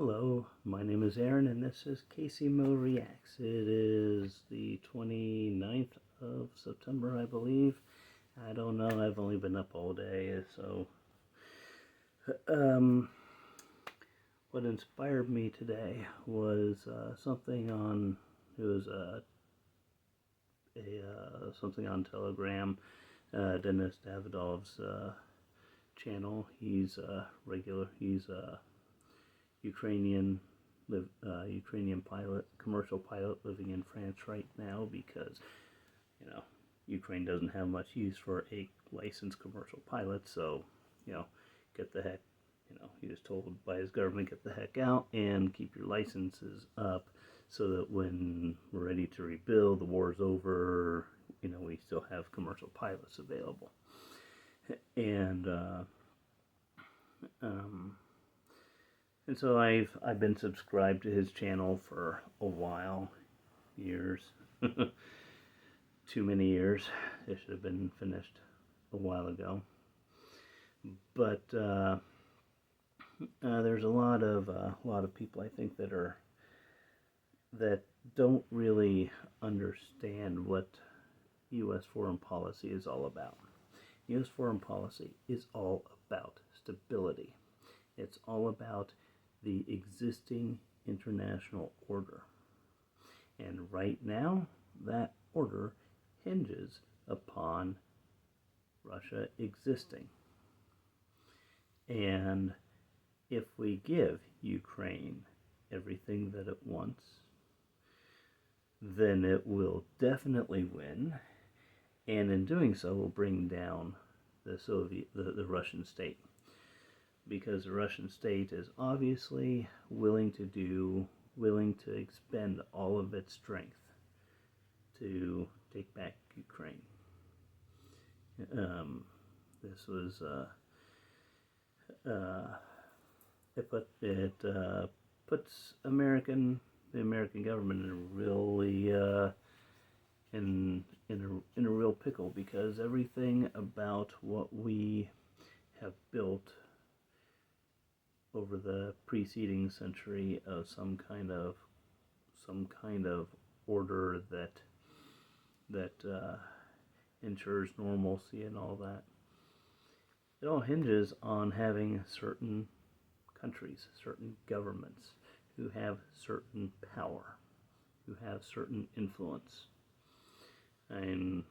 Hello, my name is Aaron and this is Casey Mo Reacts. It is the 29th of September, I believe. I don't know, I've only been up all day, so... what inspired me today was something on... It was something on Telegram, Denis Davidov's channel. He's Ukrainian pilot, commercial pilot living in France right now because, Ukraine doesn't have much use for a licensed commercial pilot, so, get the heck, he was told by his government, get the heck out and keep your licenses up so that when we're ready to rebuild, the war's over, we still have commercial pilots available. And so I've been subscribed to his channel for a while, years, too many years. It should have been finished a while ago. But there's a lot of people, I think, that don't really understand what U.S. foreign policy is all about. U.S. foreign policy is all about stability. It's all about the existing international order. And right now, that order hinges upon Russia existing. And if we give Ukraine everything that it wants, then it will definitely win, and in doing so will bring down the Russian state. Because the Russian state is obviously willing to expend all of its strength to take back Ukraine. This was it puts the American government in a really in a real pickle, because everything about what we have built over the preceding century of some kind of order that ensures normalcy and all that, it all hinges on having certain countries, certain governments who have certain power, who have certain influence. And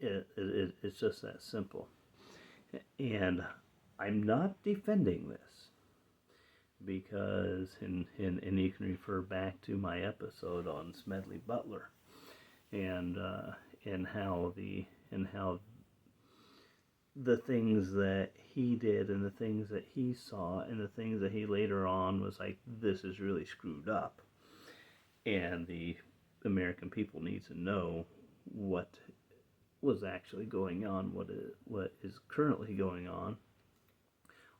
it's just that simple. And I'm not defending this, because and you can refer back to my episode on Smedley Butler and how the things that he did and the things that he saw and the things that he later on was like, this is really screwed up, and the American people need to know what was actually going on, what is currently going on.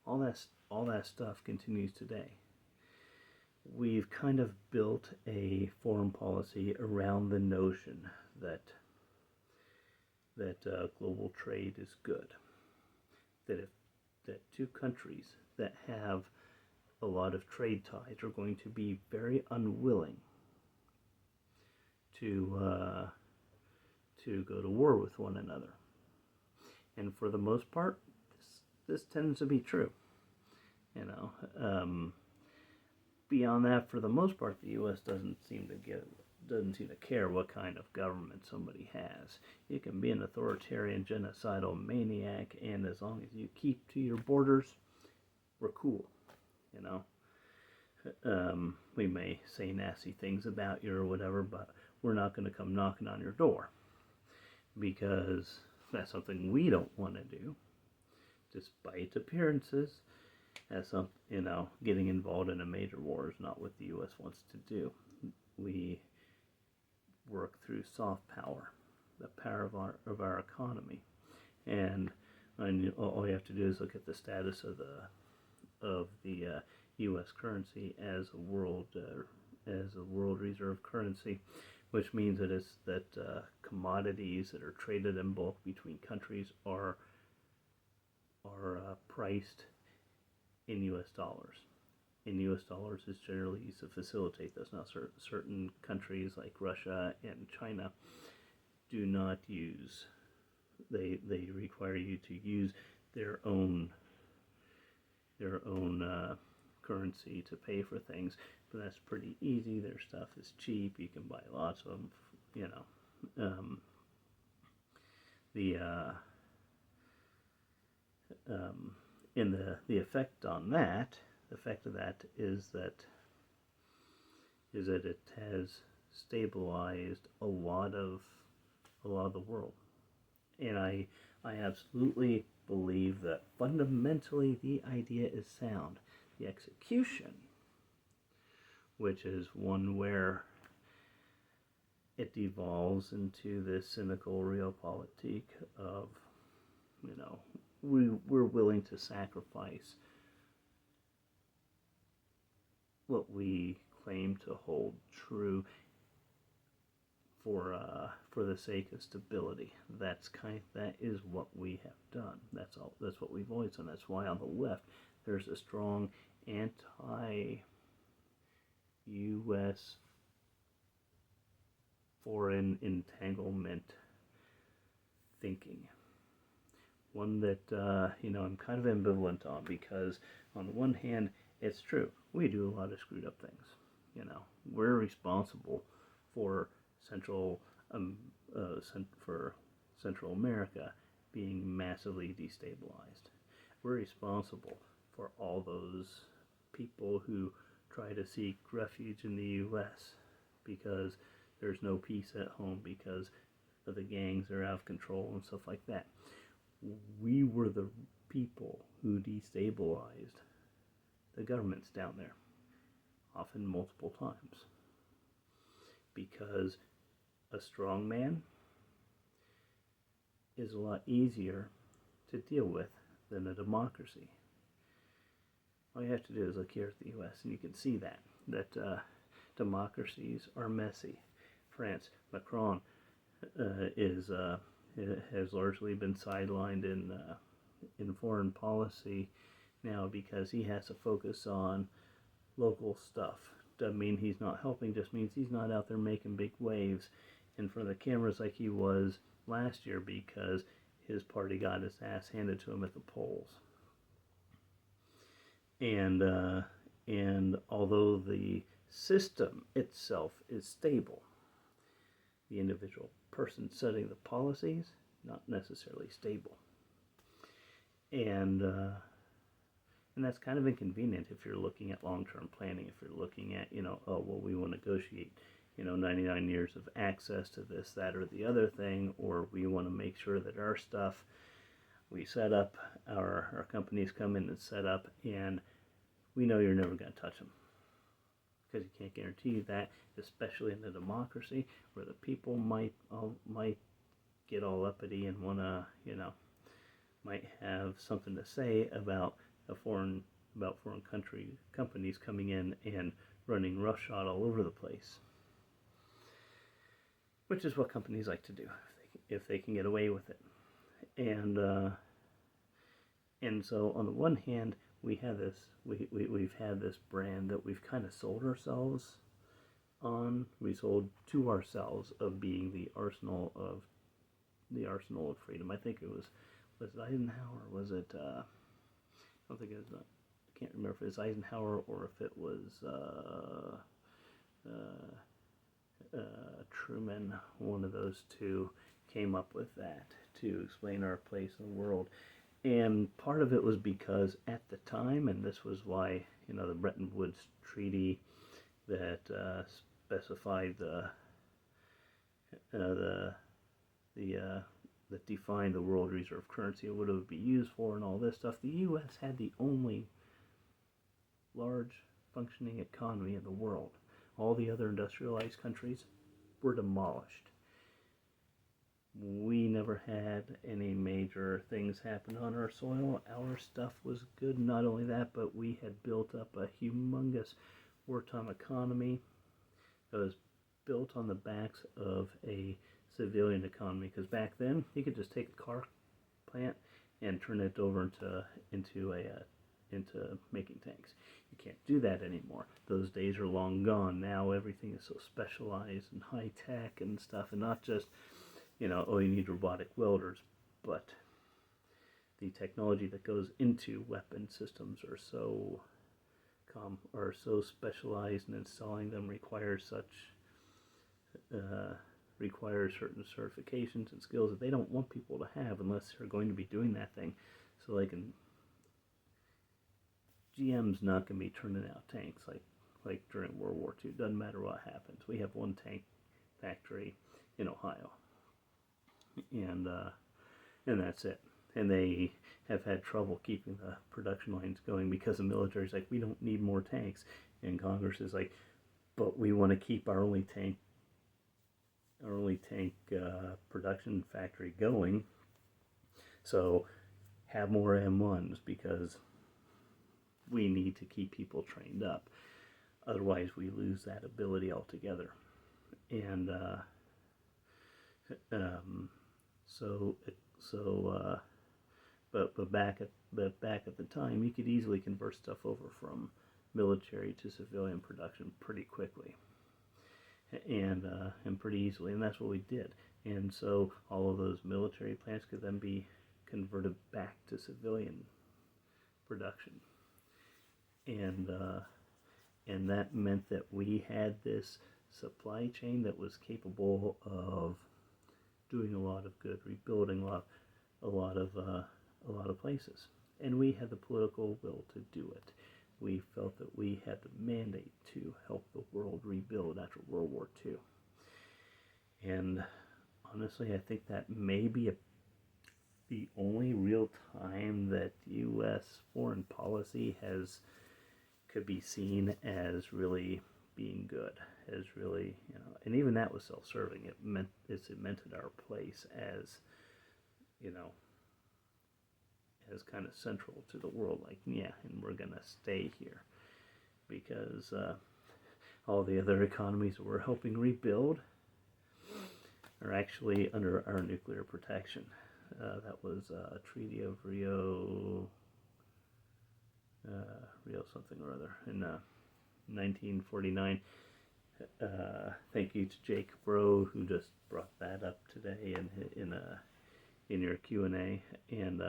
All that stuff continues today. We've kind of built a foreign policy around the notion that global trade is good. That two countries that have a lot of trade ties are going to be very unwilling to go to war with one another. And for the most part, this tends to be true. Beyond that, for the most part, the U.S. doesn't seem to care what kind of government somebody has. You can be an authoritarian, genocidal maniac, and as long as you keep to your borders, we're cool. We may say nasty things about you or whatever, but we're not going to come knocking on your door, because that's something we don't want to do, despite appearances. As getting involved in a major war is not what the U.S. wants to do. We work through soft power, the power of our economy, and all you have to do is look at the status of the U.S. currency as a world reserve currency, which means that commodities that are traded in bulk between countries are priced in U.S. dollars. in U.S. dollars is generally used to facilitate this. Now, certain countries like Russia and China do not use. They require you to use their own currency to pay for things, but that's pretty easy. Their stuff is cheap. You can buy lots of them. You know, and the effect on that, the effect of that is that it has stabilized a lot of the world, and I absolutely believe that fundamentally the idea is sound. The execution, which is one where it devolves into this cynical realpolitik of, you know, we're willing to sacrifice what we claim to hold true for the sake of stability. That is what we have done. That's what we've always done. That's why on the left there's a strong anti-U.S. foreign entanglement thinking. One that I'm kind of ambivalent on, because on the one hand, it's true, we do a lot of screwed up things. You know, we're responsible for Central America being massively destabilized. We're responsible for all those people who try to seek refuge in the U.S. because there's no peace at home, because of the gangs are out of control and stuff like that. We were the people who destabilized the governments down there, often multiple times, because a strong man is a lot easier to deal with than a democracy. All you have to do is look here at the U.S. and you can see that democracies are messy. France, Macron has largely been sidelined in foreign policy now because he has to focus on local stuff. Doesn't mean he's not helping, just means he's not out there making big waves in front of the cameras like he was last year because his party got his ass handed to him at the polls. And although the system itself is stable, the individual person setting the policies, not necessarily stable. And that's kind of inconvenient if you're looking at long-term planning, if you're looking at, we want to negotiate, 99 years of access to this, that, or the other thing, or we want to make sure that our stuff, we set up, our companies come in and set up, and we know you're never going to touch them. Because you can't guarantee that, especially in a democracy where the people might get all uppity and want to, might have something to say about foreign companies coming in and running roughshod all over the place, which is what companies like to do if they can get away with it. And so on the one hand, we have this we've had this brand that we've kind of sold ourselves on. We sold to ourselves of being the arsenal of freedom. I think it was Eisenhower? Was it? I don't think it was. I can't remember if it was Eisenhower or if it was Truman. One of those two came up with that to explain our place in the world. And part of it was because at the time, and this was why, the Bretton Woods Treaty that specified that defined the world reserve currency and what it would be used for and all this stuff. The U.S. had the only large functioning economy in the world. All the other industrialized countries were demolished. We never had any major things happen on our soil. Our stuff was good. Not only that, but we had built up a humongous wartime economy that was built on the backs of a civilian economy. Because back then, you could just take a car plant and turn it over into a into making tanks. You can't do that anymore. Those days are long gone. Now everything is so specialized and high tech and stuff, and not just, oh, you need robotic welders, but the technology that goes into weapon systems are so specialized, and installing them requires certain certifications and skills that they don't want people to have unless they're going to be doing that thing. So GM's not going to be turning out tanks like during World War II. Doesn't matter what happens. We have one tank factory in Ohio, and that's it. And they have had trouble keeping the production lines going because the military's like, we don't need more tanks, and Congress is like, but we want to keep our only tank production factory going. So have more M1s because we need to keep people trained up. Otherwise, we lose that ability altogether. And but back at the time, you could easily convert stuff over from military to civilian production pretty quickly, and pretty easily, and that's what we did. And so all of those military plants could then be converted back to civilian production, and that meant that we had this supply chain that was capable of doing a lot of good, rebuilding a lot of places, and we had the political will to do it. We felt that we had the mandate to help the world rebuild after World War II. And honestly, I think that may be the only real time that U.S. foreign policy could be seen as really being good, as really, and even that was self-serving. It cemented our place as, as kind of central to the world, like, yeah, and we're going to stay here because all the other economies that we're helping rebuild are actually under our nuclear protection. That was Treaty of Rio something or other in 1949. Thank you to Jake Bro, who just brought that up today in your Q&A, and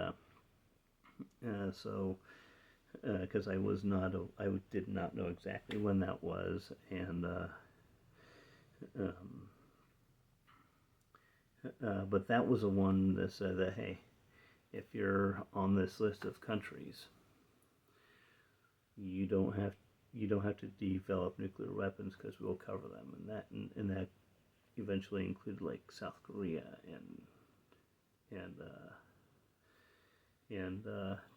so because I did not know exactly when that was, and but that was the one that said that, hey, if you're on this list of countries, you don't have to develop nuclear weapons because we'll cover them, and that eventually included like South Korea and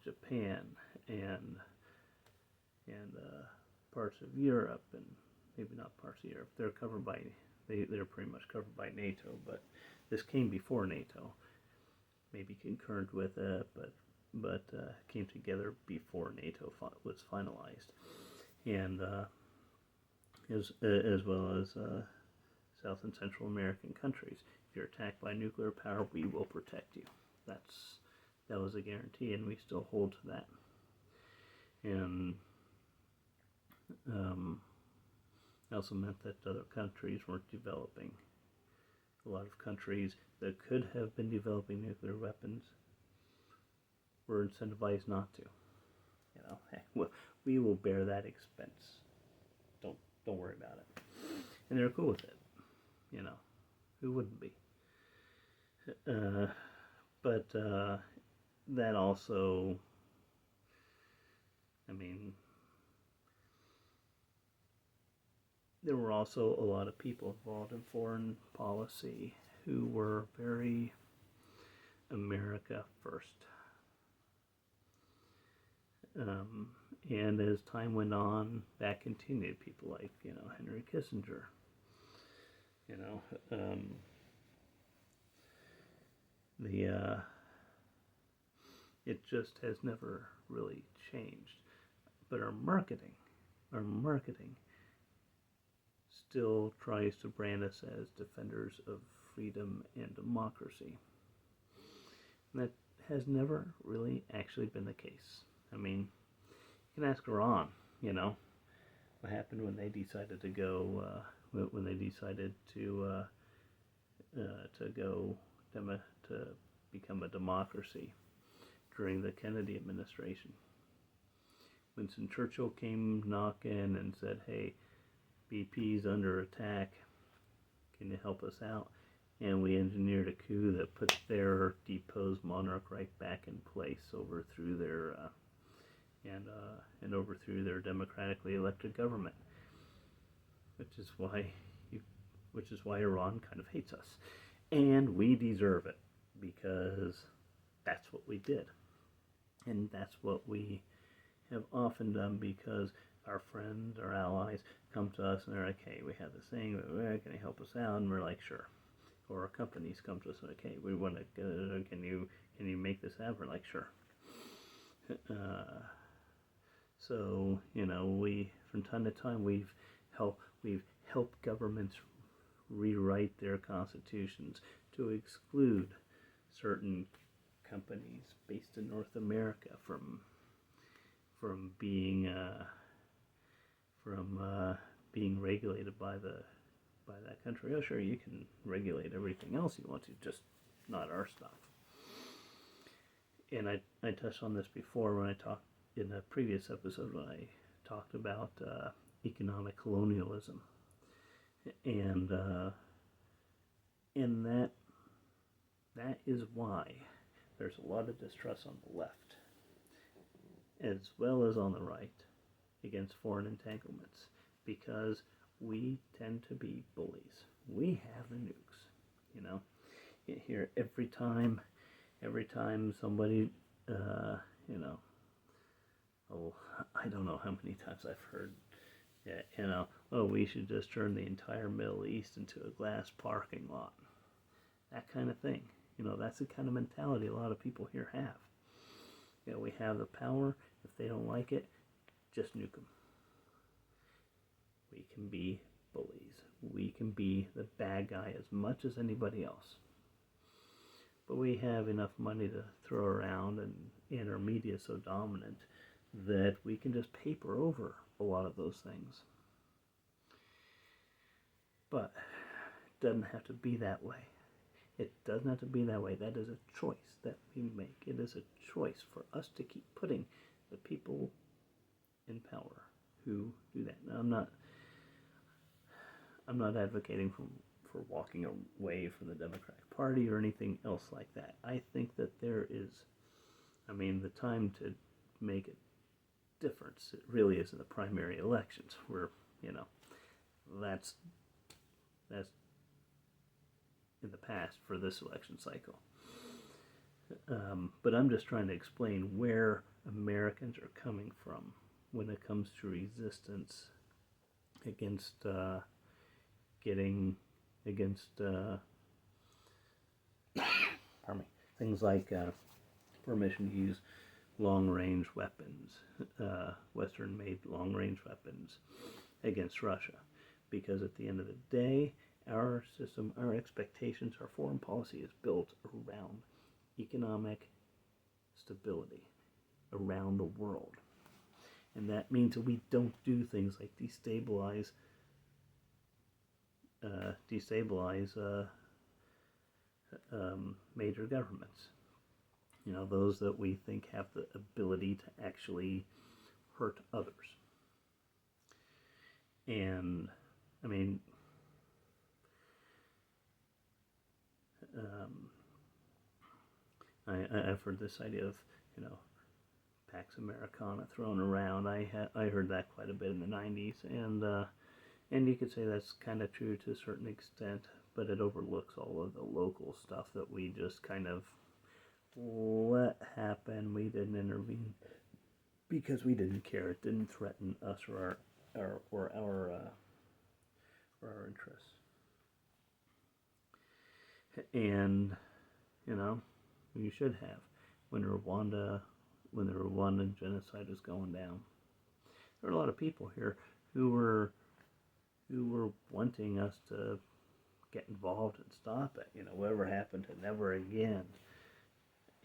Japan and parts of Europe, and maybe not parts of Europe. They're pretty much covered by NATO, but this came before NATO, maybe concurrent with it, but came together before NATO was finalized, and as well as South and Central American countries. If you're attacked by nuclear power, we will protect you. That was a guarantee, and we still hold to that. And it also meant that other countries weren't developing. A lot of countries that could have been developing nuclear weapons were incentivized not to. Hey, well, we will bear that expense. Don't worry about it. And they're cool with it. Who wouldn't be? But that also, there were also a lot of people involved in foreign policy who were very America first. And as time went on, that continued. People like, Henry Kissinger, it just has never really changed. But our marketing still tries to brand us as defenders of freedom and democracy. And that has never really actually been the case. can ask Iran, you know, what happened when they decided to go, when they decided to go to become a democracy during the Kennedy administration. Winston Churchill came knocking and said, "Hey, BP's under attack. Can you help us out?" And we engineered a coup that put their deposed monarch right back in place, overthrew their and overthrew their democratically elected government, which is why Iran kind of hates us, and we deserve it because that's what we did, and that's what we have often done, because our friends, our allies, come to us and they're like, "Hey, we have this thing. Can you help us out?" And we're like, "Sure." Or our companies come to us and like, "Hey, we want to. Can you make this happen?" We're like, "Sure." So we from time to time we've helped governments rewrite their constitutions to exclude certain companies based in North America from being being regulated by that country. Oh, sure, you can regulate everything else you want to, just not our stuff. And I touched on this before when I talked in a previous episode when I talked about economic colonialism, and that is why there's a lot of distrust on the left as well as on the right against foreign entanglements, because we tend to be bullies. We have the nukes, You hear every time somebody, I don't know how many times I've heard, oh, we should just turn the entire Middle East into a glass parking lot. That kind of thing. That's the kind of mentality a lot of people here have. We have the power. If they don't like it, just nuke them. We can be bullies. We can be the bad guy as much as anybody else. But we have enough money to throw around, and our media is so dominant that we can just paper over a lot of those things. But it doesn't have to be that way. It doesn't have to be that way. That is a choice that we make. It is a choice for us to keep putting the people in power who do that. Now, I'm not advocating for walking away from the Democratic Party or anything else like that. I think that there is, the time to make a difference, it really is in the primary elections, where, that's in the past for this election cycle. But I'm just trying to explain where Americans are coming from when it comes to resistance against things like permission to use long-range weapons, Western-made long-range weapons against Russia. Because at the end of the day, our system, our expectations, our foreign policy is built around economic stability around the world. And that means that we don't do things like destabilize major governments. Those that we think have the ability to actually hurt others. And I've heard this idea of, Pax Americana thrown around. I heard that quite a bit in the 90s, and you could say that's kind of true to a certain extent, but it overlooks all of the local stuff that we just kind of let happen. We didn't intervene because we didn't care. It didn't threaten us or our interests. And you should have. When the Rwandan genocide was going down, there were a lot of people here who were wanting us to get involved and stop it. Whatever happened to never again.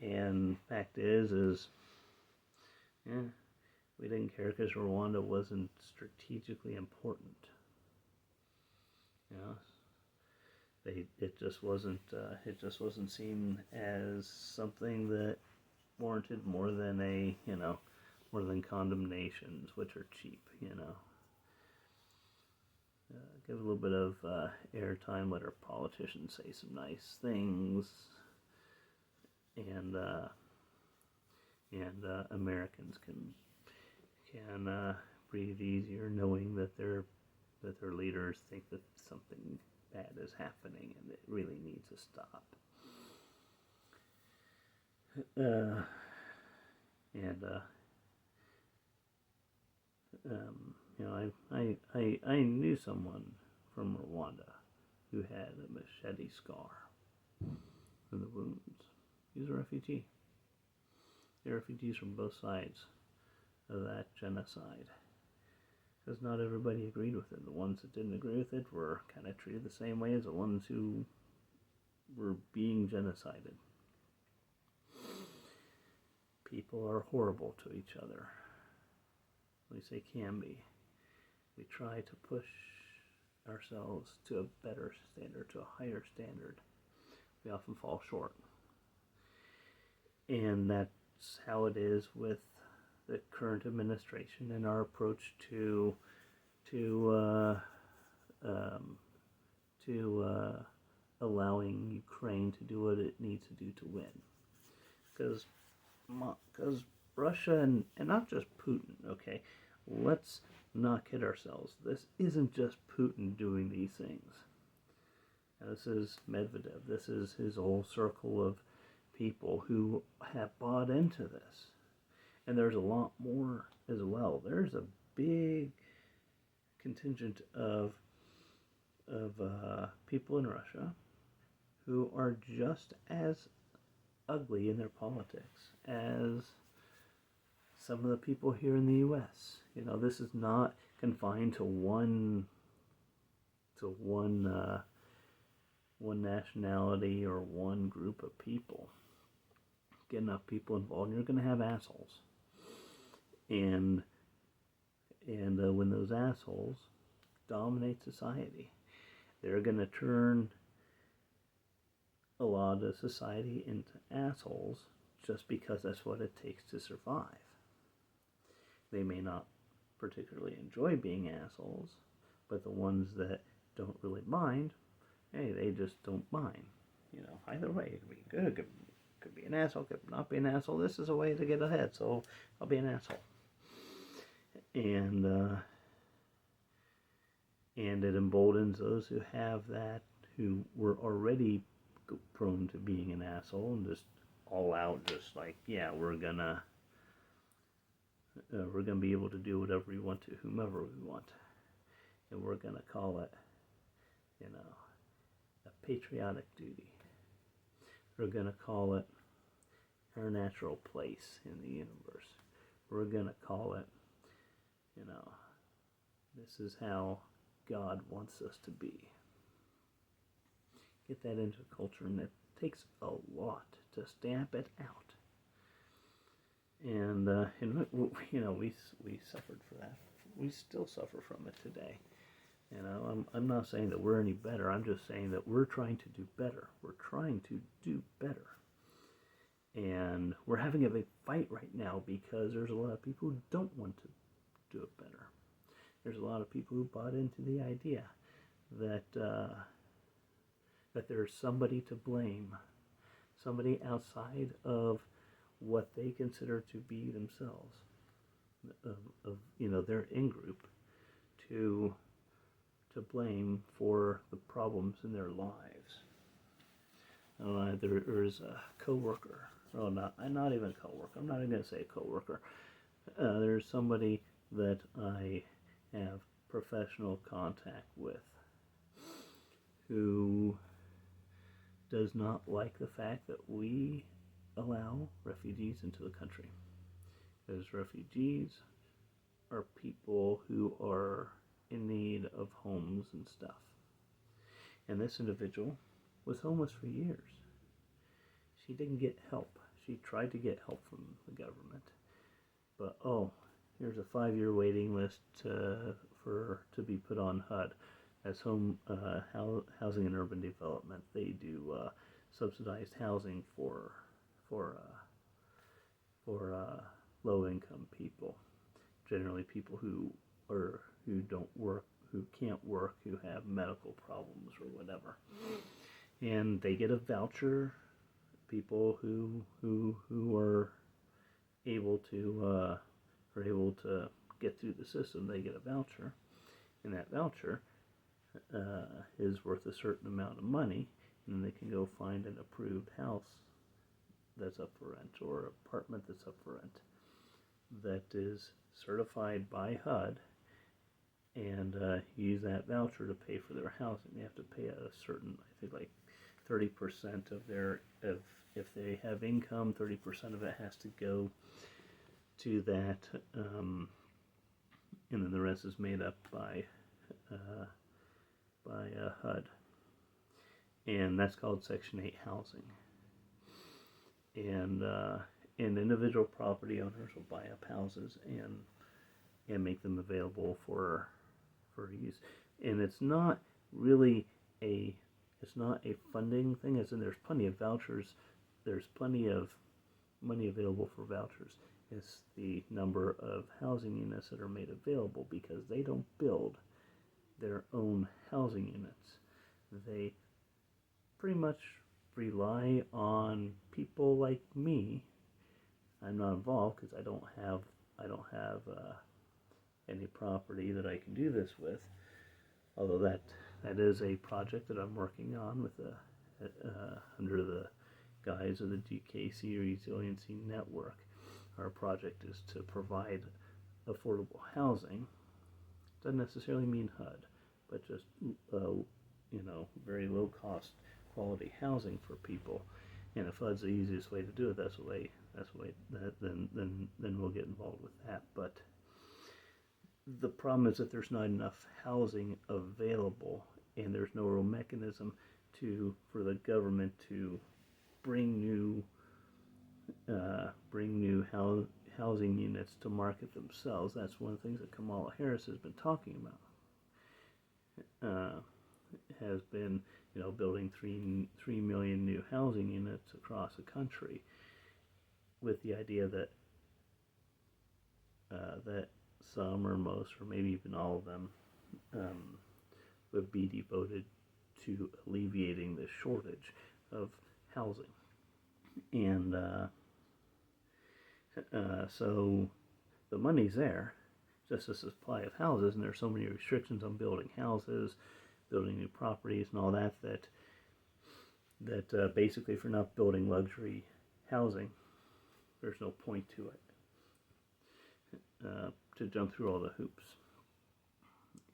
And fact is We didn't care because Rwanda wasn't strategically important. You know, it just wasn't seen as something that warranted more than more than condemnations, which are cheap. Give a little bit of airtime, let our politicians say some nice things, and Americans can breathe easier knowing that their leaders think that something bad is happening and it really needs to stop. I knew someone from Rwanda who had a machete scar from the wounds. He was a refugee. They're refugees from both sides of that genocide. Because not everybody agreed with it. The ones that didn't agree with it were kind of treated the same way as the ones who were being genocided. People are horrible to each other. At least they can be. We try to push ourselves to a better standard, to a higher standard. We often fall short. And that's how it is with the current administration and our approach to allowing Ukraine to do what it needs to do to win. Because Russia, and not just Putin, okay? Let's not kid ourselves. This isn't just Putin doing these things. Now, this is Medvedev. This is his whole circle of people who have bought into this. And there's a lot more as well. There's a big contingent of people in Russia who are just as ugly in their politics as some of the people here in the U.S. This is not confined to one nationality or one group of people. Get enough people involved, and you're going to have assholes. And when those assholes dominate society, they're going to turn a lot of society into assholes just because that's what it takes to survive. They may not particularly enjoy being assholes, but the ones that don't really mind, hey, they just don't mind. Either way, it could be good, could be an asshole, could not be an asshole. This is a way to get ahead, so I'll be an asshole. And it emboldens those who have that, who were already prone to being an asshole, and just all out, just like, yeah, we're gonna be able to do whatever we want to whomever we want, and we're gonna call it, a patriotic duty. We're gonna call it our natural place in the universe. We're gonna call it, this is how God wants us to be. Get that into culture, and it takes a lot to stamp it out. And we suffered for that. We still suffer from it today. I'm not saying that we're any better. I'm just saying that we're trying to do better. We're trying to do better. And we're having a big fight right now because there's a lot of people who don't want to do it better. There's a lot of people who bought into the idea that there's somebody to blame, somebody outside of what they consider to be themselves, of their in-group, to blame for the problems in their lives. There's a coworker. Oh, not even a coworker. I'm not even going to say a coworker. There's somebody that I have professional contact with who does not like the fact that we allow refugees into the country. Because refugees are people who are in need of homes and stuff. And this individual was homeless for years. She didn't get help. She tried to get help from the government. But here's a 5-year waiting list to be put on HUD. That's Housing and Urban Development. They do subsidized housing for for uh, low income people, generally people who don't work, who can't work, who have medical problems or whatever, and they get a voucher. People who are able to get through the system, they get a voucher, and that voucher is worth a certain amount of money, and then they can go find an approved house that's up for rent, or an apartment that's up for rent, that is certified by HUD, and use that voucher to pay for their housing. They have to pay a certain, I think, like 30% of their, if they have income, 30% of it has to go to that, and then the rest is made up by HUD, and that's called Section 8 housing. And individual property owners will buy up houses and make them available for use. And it's not really a funding thing, as in there's plenty of vouchers, there's plenty of money available for vouchers. It's the number of housing units that are made available, because they don't build their own housing units. They pretty much rely on people like me. I'm not involved because I don't have any property that I can do this with. Although that is a project that I'm working on with under the guise of the GKC Resiliency Network. Our project is to provide affordable housing. Doesn't necessarily mean HUD, but just very low cost quality housing for people. And if HUD's the easiest way to do it, then we'll get involved with that. But the problem is that there's not enough housing available, and there's no real mechanism for the government to bring new housing units to market themselves. That's one of the things that Kamala Harris has been talking about. Has been, building 3 million new housing units across the country, with the idea that that some or most, or maybe even all of them, would be devoted to alleviating the shortage of housing. And so the money's there, just a supply of houses, and there's so many restrictions on building houses, building new properties, and all that basically, if you're not building luxury housing, there's no point to it, to jump through all the hoops.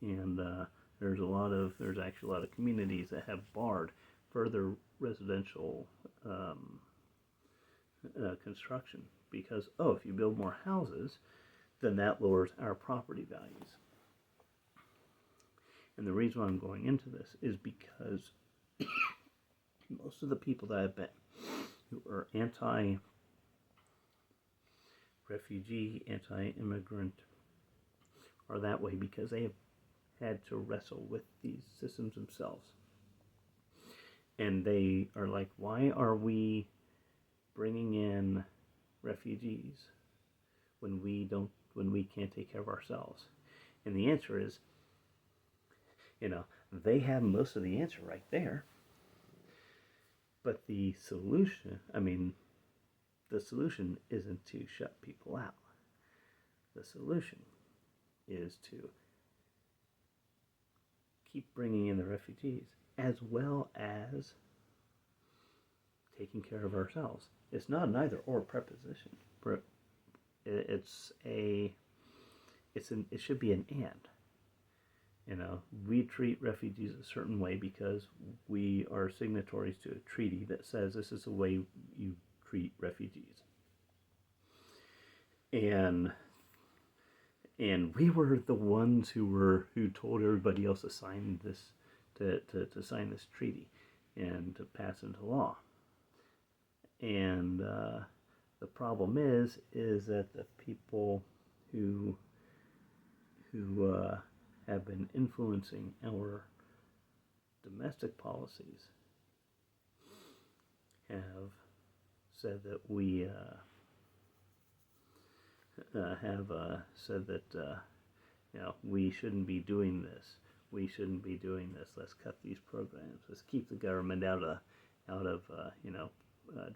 And there's actually a lot of communities that have barred further residential construction, because if you build more houses, then that lowers our property values. And the reason why I'm going into this is because most of the people that I've met who are anti-refugee, anti-immigrant, are that way because they have had to wrestle with these systems themselves. And they are like, why are we bringing in refugees when we can't take care of ourselves? And the answer is, they have most of the answer right there. But the solution isn't to shut people out. The solution is to keep bringing in the refugees, as well as taking care of ourselves. It's not an either or preposition. It should be an and. We treat refugees a certain way because we are signatories to a treaty that says this is the way you treat refugees. And we were the ones who told everybody else to sign this to sign this treaty and to pass into law. And the problem is that the people who who have been influencing our domestic policies have said that we have said that we shouldn't be doing this. We shouldn't be doing this. Let's cut these programs. Let's keep the government out of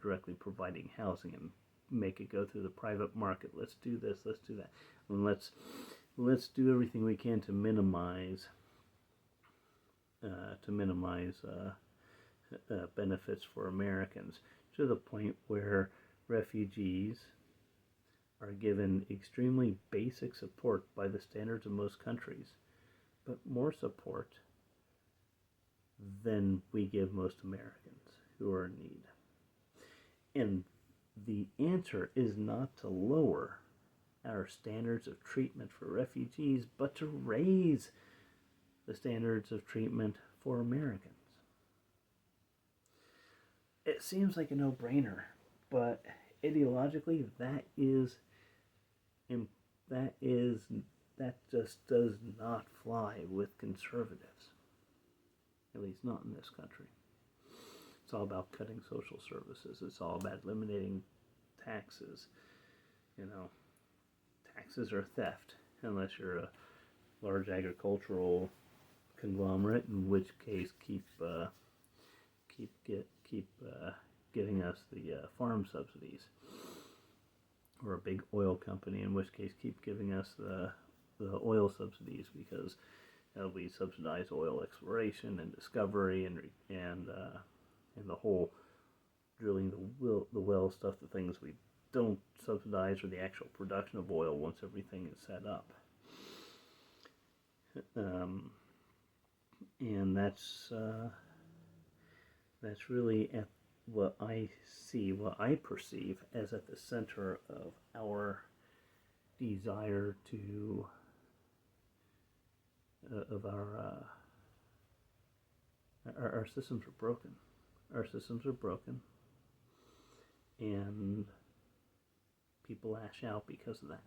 directly providing housing and make it go through the private market. Let's do this. Let's do that. And let's do everything we can to minimize benefits for Americans, to the point where refugees are given extremely basic support by the standards of most countries, but more support than we give most Americans who are in need. And the answer is not to lower our standards of treatment for refugees, but to raise the standards of treatment for Americans. It seems like a no-brainer, but ideologically that just does not fly with conservatives, at least not in this country. It's all about cutting social services. It's all about eliminating taxes. Taxes are theft, unless you're a large agricultural conglomerate, in which case keep getting us the farm subsidies, or a big oil company, in which case keep giving us the oil subsidies, because we subsidize oil exploration and discovery and the whole drilling the well stuff, the things we don't subsidize are the actual production of oil once everything is set up. And that's really at what I perceive as at the center of our desire to our systems are broken. Our systems are broken, and people lash out because of that.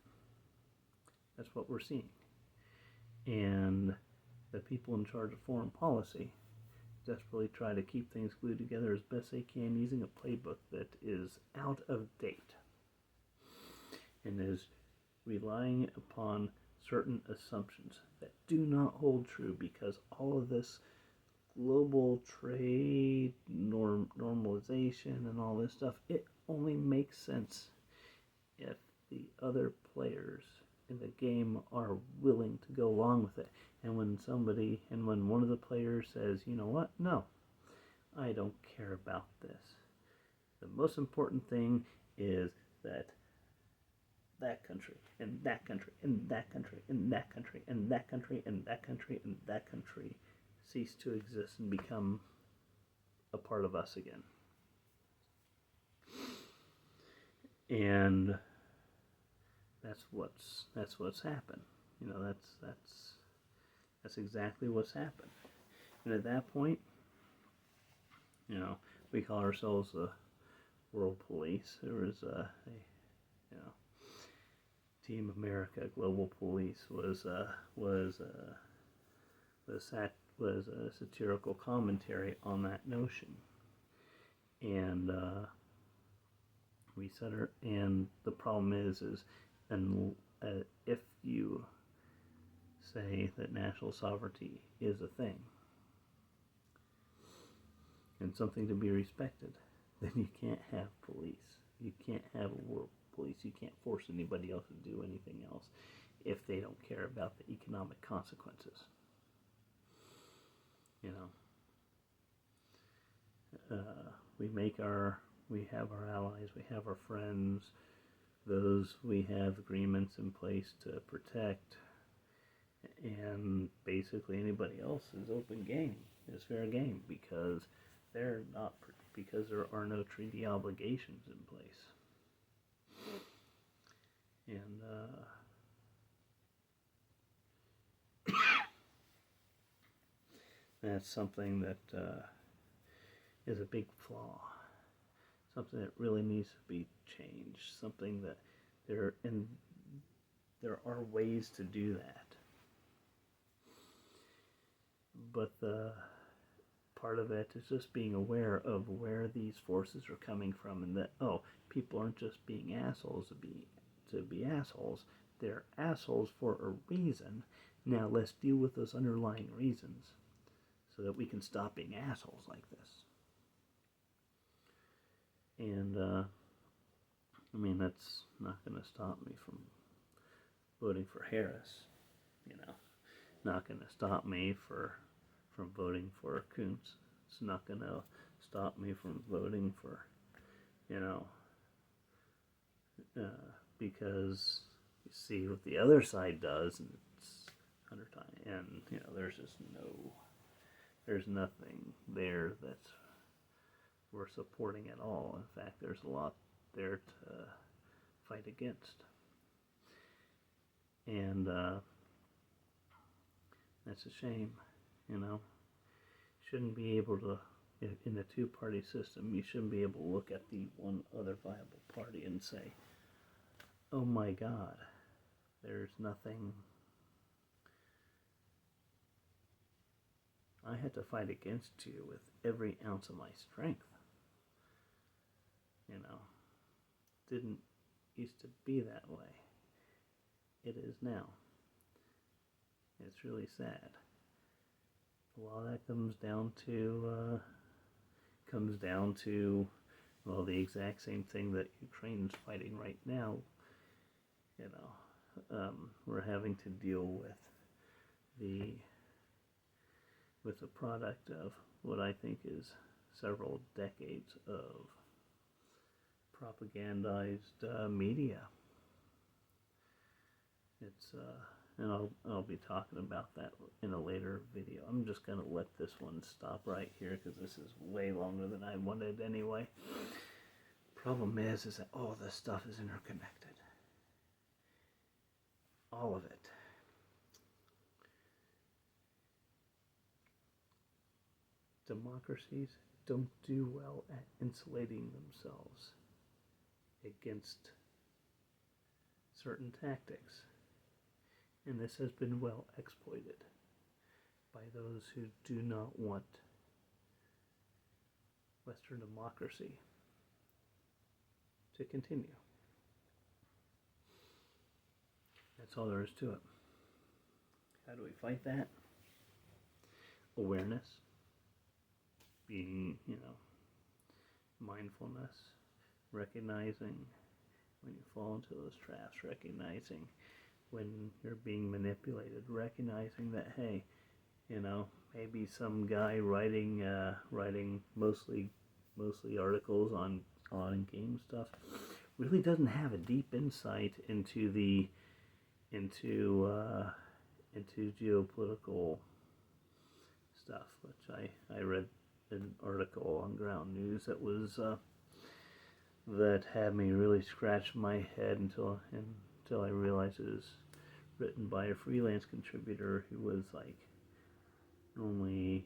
That's what we're seeing. And the people in charge of foreign policy desperately try to keep things glued together as best they can, using a playbook that is out of date and is relying upon certain assumptions that do not hold true, because all of this global trade normalization and all this stuff, it only makes sense if the other players in the game are willing to go along with it. And when one of the players says, you know what, no, I don't care about this, the most important thing is that country, and that country, and that country, and that country, and that country, and that country, and that country cease to exist and become a part of us again. And that's what's happened. That's exactly what's happened. And at that point, we call ourselves the World Police. There was Team America, Global Police was a satirical commentary on that notion, and and the problem is if you say that national sovereignty is a thing and something to be respected, then you can't have police. You can't have a world police. You can't force anybody else to do anything else if they don't care about the economic consequences. We have our allies, we have our friends, those we have agreements in place to protect, and basically anybody else is open game, is fair game, because there are no treaty obligations in place. And that's something that is a big flaw. Something that really needs to be changed. Something that There are ways to do that. But the part of it is just being aware of where these forces are coming from, and that, oh, people aren't just being assholes to be assholes. They're assholes for a reason. Now let's deal with those underlying reasons so that we can stop being assholes like this. And I mean, that's not going to stop me from voting for Harris, you know. Not going to stop me from voting for Coons. It's not going to stop me from voting for, you know, because you see what the other side does, and it's 100 times, and you know, there's nothing there that's worth supporting at all. In fact, there's a lot there to fight against, and that's a shame, you know. Shouldn't be able to, in a two-party system, you shouldn't be able to look at the one other viable party and say, oh my God, there's nothing. I had to fight against you with every ounce of my strength. You know, didn't used to be that way. It is now. It's really sad. A lot of that comes down to well, the exact same thing that Ukraine's fighting right now. You know, we're having to deal with the product of what I think is several decades of propagandized media. It's and I'll be talking about that in a later video. I'm just gonna let this one stop right here because this is way longer than I wanted anyway. Problem is that all this stuff is interconnected. All of it. Democracies don't do well at insulating themselves against certain tactics. And this has been well exploited by those who do not want Western democracy to continue. That's all there is to it. How do we fight that? Awareness, being, you know, mindfulness, recognizing when you fall into those traps, recognizing when you're being manipulated, recognizing that, hey, you know, maybe some guy writing mostly articles on game stuff really doesn't have a deep insight into geopolitical stuff. Which I read an article on Ground News that was that had me really scratch my head until I realized it was written by a freelance contributor who was like only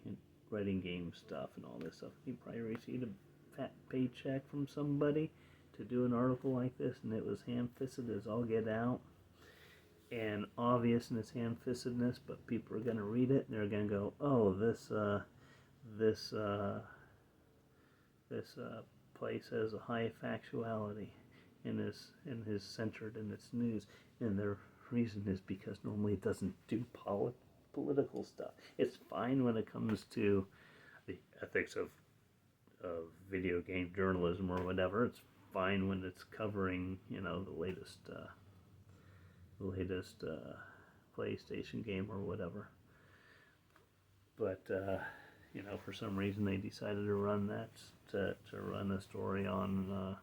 writing game stuff and all this stuff. He probably received a fat paycheck from somebody to do an article like this, and it was ham-fisted as all get out and obvious in its ham-fistedness, but people are going to read it and they're going to go, oh, this place has a high factuality and is centered in its news, and the reason is because normally it doesn't do political stuff. It's fine when it comes to the ethics of video game journalism or whatever. It's fine when it's covering, you know, the latest PlayStation game or whatever. But you know, for some reason they decided to run that to run a story on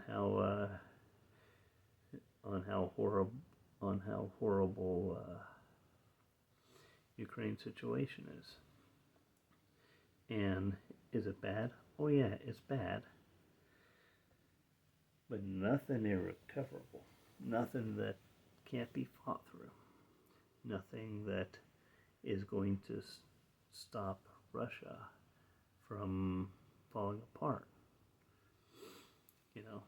how horrible Ukraine's situation is. And is it bad? Oh yeah, it's bad. But nothing irrecoverable. Nothing that can't be fought through. Nothing that is going to stop Russia from falling apart. You know,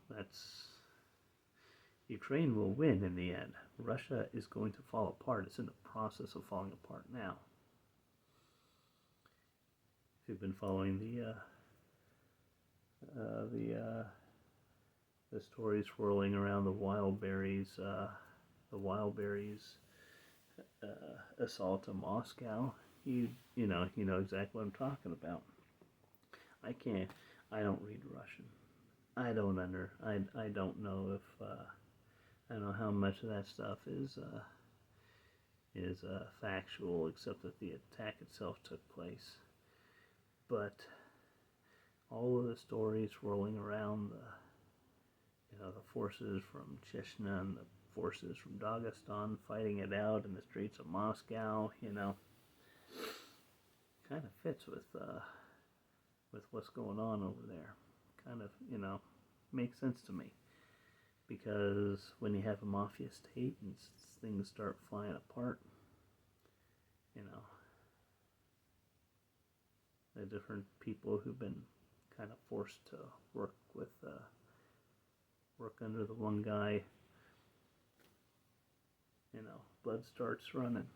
Ukraine will win in the end. Russia is going to fall apart. It's in the process of falling apart now. If you've been following the stories swirling around the Wildberries assault on Moscow, you know exactly what I'm talking about. I don't read Russian. I don't know if I don't know how much of that stuff is factual, except that the attack itself took place. But all of the stories swirling around the forces from Chechnya and the forces from Dagestan fighting it out in the streets of Moscow, kind of fits with what's going on over there. Kind of, makes sense to me. Because when you have a mafia state and things start flying apart, the different people who've been kind of forced to work under the one guy, blood starts running.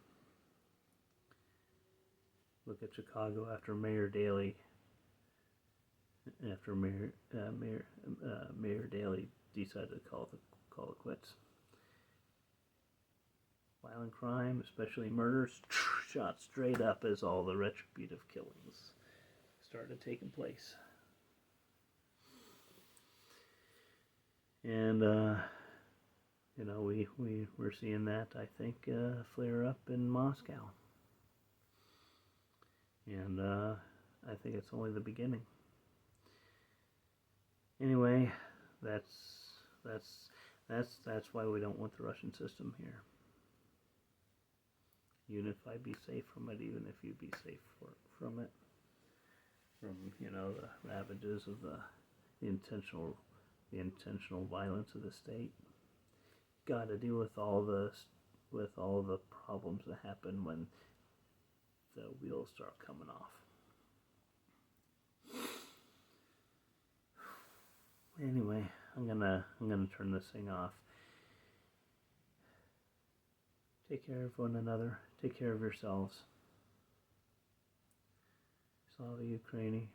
Look at Chicago after Mayor Daley decided to call it quits. Violent crime, especially murders, shot straight up as all the retributive killings started taking place. And we're seeing that, I think, flare up in Moscow. And I think it's only the beginning. Anyway, that's why we don't want the Russian system here. Even if I'd be safe from it, even if you'd be safe from it, from the ravages of the intentional violence of the state. Got to deal with all the problems that happen when the wheels start coming off. Anyway, I'm gonna turn this thing off. Take care of one another. Take care of yourselves. Slava Ukraini.